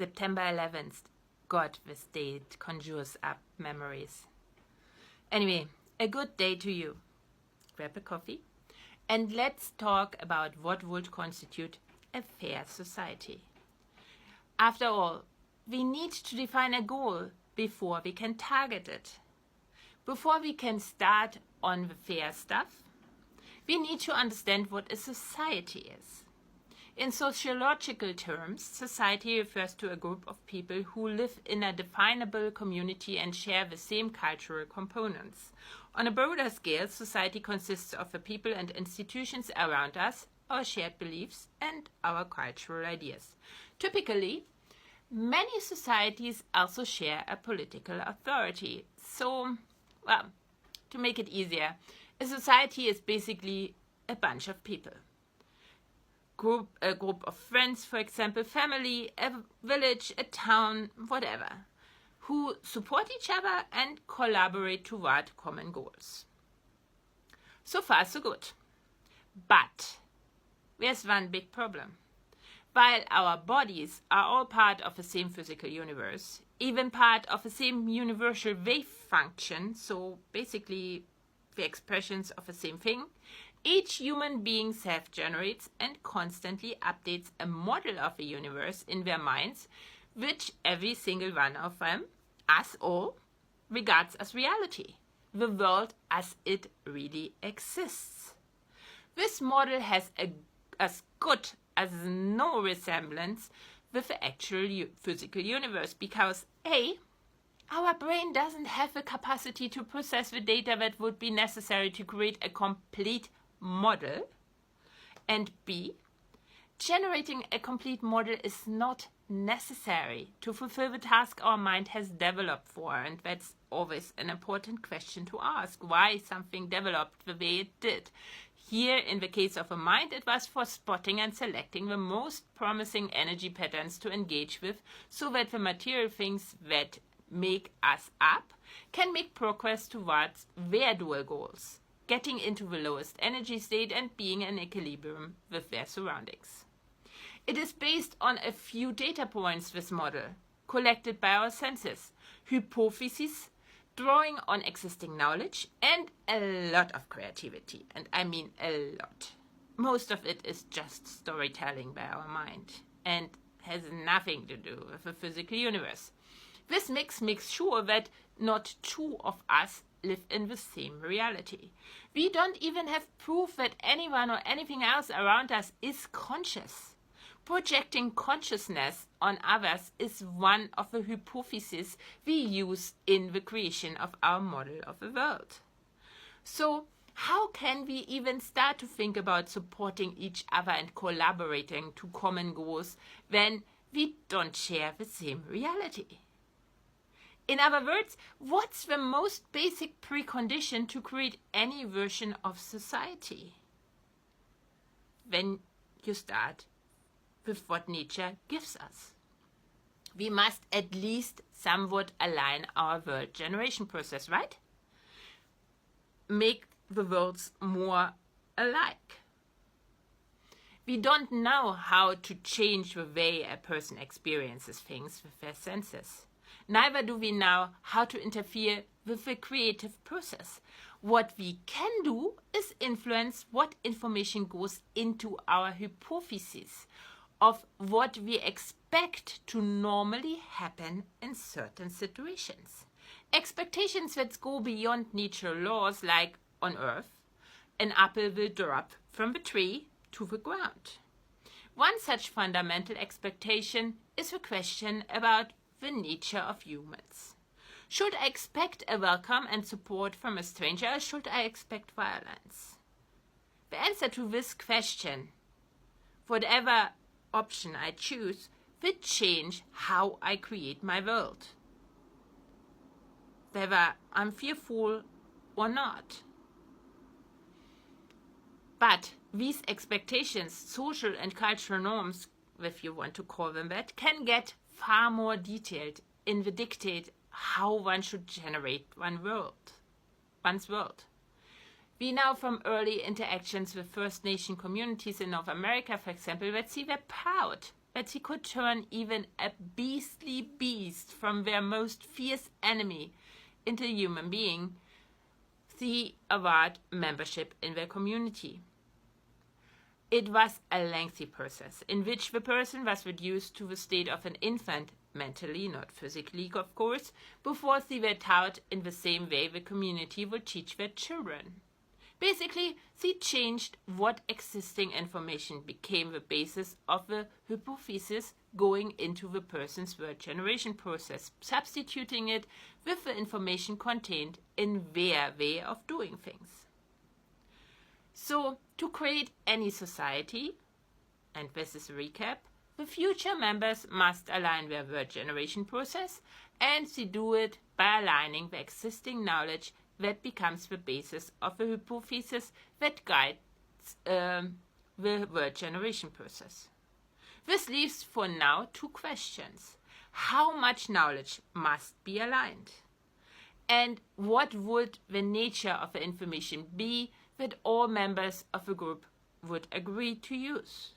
September 11th. God, this date conjures up memories. Anyway, a good day to you. Grab a coffee and let's talk about what would constitute a fair society. After all, we need to define a goal before we can target it. Before we can start on the fair stuff, we need to understand what a society is. In sociological terms, society refers to a group of people who live in a definable community and share the same cultural components. On a broader scale, society consists of the people and institutions around us, our shared beliefs, and our cultural ideas. Typically, many societies also share a political authority. So, well, to make it easier, a society is basically a bunch of people. A group of friends, for example, family, a village, a town, whatever, who support each other and collaborate toward common goals. So far, so good. But there's one big problem. While our bodies are all part of the same physical universe, even part of the same universal wave function, so basically the expressions of the same thing, each human being self-generates and constantly updates a model of the universe in their minds, which every single one of them, us all, regards as reality, the world as it really exists. This model has as good as no resemblance with the actual physical universe because A, our brain doesn't have the capacity to process the data that would be necessary to create a complete model, and B, generating a complete model is not necessary to fulfill the task our mind has developed for, and that's always an important question to ask, why something developed the way it did. Here, in the case of a mind, it was for spotting and selecting the most promising energy patterns to engage with so that the material things that make us up can make progress towards their dual goals, getting into the lowest energy state and being in equilibrium with their surroundings. It is based on a few data points, this model, collected by our senses, hypotheses, drawing on existing knowledge, and a lot of creativity. And I mean a lot. Most of it is just storytelling by our mind and has nothing to do with the physical universe. This mix makes sure that not two of us live in the same reality. We don't even have proof that anyone or anything else around us is conscious. Projecting consciousness on others is one of the hypotheses we use in the creation of our model of the world. So, how can we even start to think about supporting each other and collaborating to common goals when we don't share the same reality? In other words, what's the most basic precondition to create any version of society? When you start with what nature gives us. We must at least somewhat align our world generation process, right? Make the worlds more alike. We don't know how to change the way a person experiences things with their senses. Neither do we know how to interfere with the creative process. What we can do is influence what information goes into our hypotheses of what we expect to normally happen in certain situations. Expectations that go beyond natural laws, like on Earth, an apple will drop from the tree to the ground. One such fundamental expectation is the question about the nature of humans. Should I expect a welcome and support from a stranger, or should I expect violence? The answer to this question, whatever option I choose, will change how I create my world, whether I'm fearful or not. But these expectations, social and cultural norms, if you want to call them that, can get far more detailed in the dictate how one should generate one's world. We know from early interactions with First Nation communities in North America, for example, that they were proud that he could turn even a beastly beast from their most fierce enemy into a human being, the award membership in their community. It was a lengthy process in which the person was reduced to the state of an infant, mentally, not physically, of course, before they were taught in the same way the community would teach their children. Basically, they changed what existing information became the basis of the hypothesis going into the person's word generation process, substituting it with the information contained in their way of doing things. So, to create any society, and this is a recap, the future members must align their word generation process, and they do it by aligning the existing knowledge that becomes the basis of the hypothesis that guides the word generation process. This leaves for now 2 questions. How much knowledge must be aligned? And what would the nature of the information be that all members of a group would agree to use?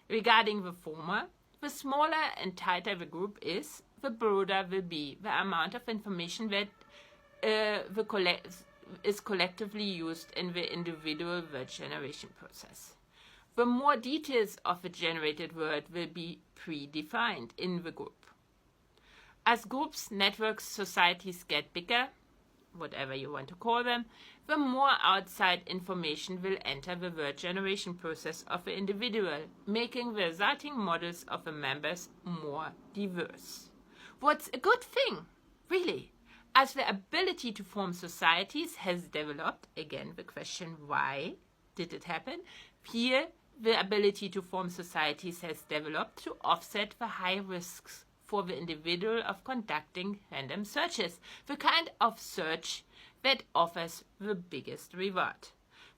Regarding the former, the smaller and tighter the group is, the broader will be the amount of information that is collectively used in the individual word generation process. The more details of the generated word will be predefined in the group. As groups, networks, societies get bigger, whatever you want to call them, the more outside information will enter the word generation process of the individual, making the resulting models of the members more diverse. What's a good thing, really? As the ability to form societies has developed, again the question, why did it happen? Here, the ability to form societies has developed to offset the high risks for the individual of conducting random searches, the kind of search that offers the biggest reward.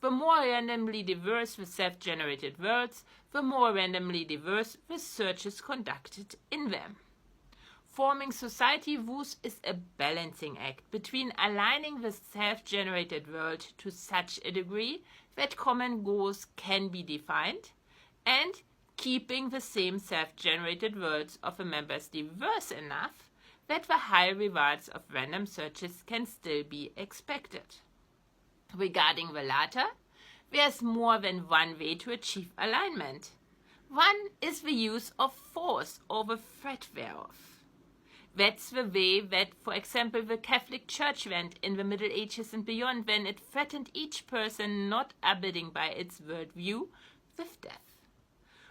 The more randomly diverse the self-generated words, the more randomly diverse the searches conducted in them. Forming society views is a balancing act between aligning the self-generated world to such a degree that common goals can be defined and keeping the same self-generated worlds of the members diverse enough that the high rewards of random searches can still be expected. Regarding the latter, there's more than one way to achieve alignment. One is the use of force or the threat thereof. That's the way that, for example, the Catholic Church went in the Middle Ages and beyond when it threatened each person not abiding by its worldview with death.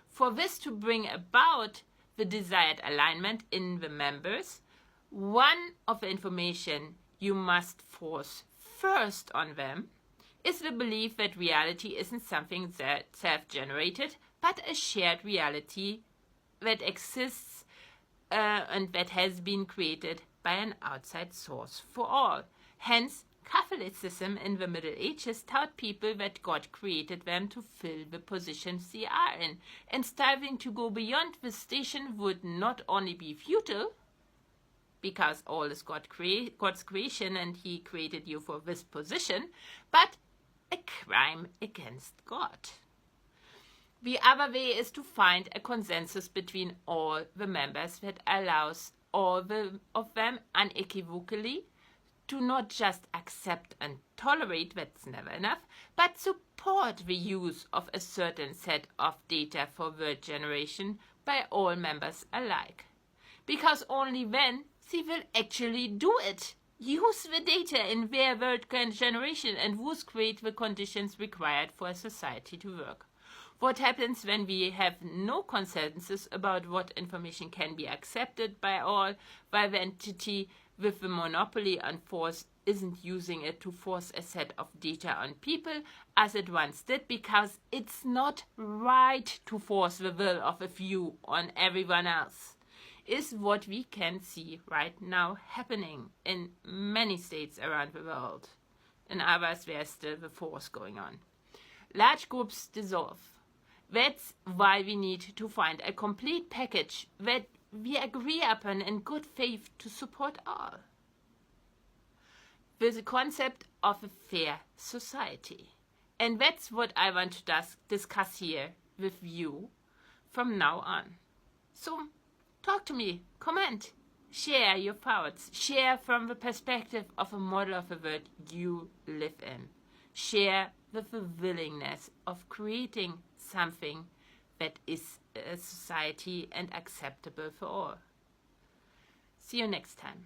For this to bring about the desired alignment in the members, one of the information you must force first on them is the belief that reality isn't something that self-generated, but a shared reality that exists and that has been created by an outside source for all. Hence, Catholicism in the Middle Ages taught people that God created them to fill the positions they are in, and striving to go beyond this station would not only be futile, because all is God's creation and He created you for this position, but a crime against God. The other way is to find a consensus between all the members that allows all of them unequivocally to not just accept and tolerate, that's never enough, but support the use of a certain set of data for word generation by all members alike. Because only then they will actually do it. Use the data in their word generation and thus create the conditions required for a society to work. What happens when we have no consensus about what information can be accepted by all, while the entity with the monopoly on force isn't using it to force a set of data on people as it once did, because it's not right to force the will of a few on everyone else, is what we can see right now happening in many states around the world. In others, there's still the force going on. Large groups dissolve. That's why we need to find a complete package that we agree upon in good faith to support all. With the concept of a fair society. And that's what I want to discuss here with you. from now on. So talk to me, comment, share your thoughts, share from the perspective of a model of the world you live in. Share with the willingness of creating something that is a society and acceptable for all. See you next time.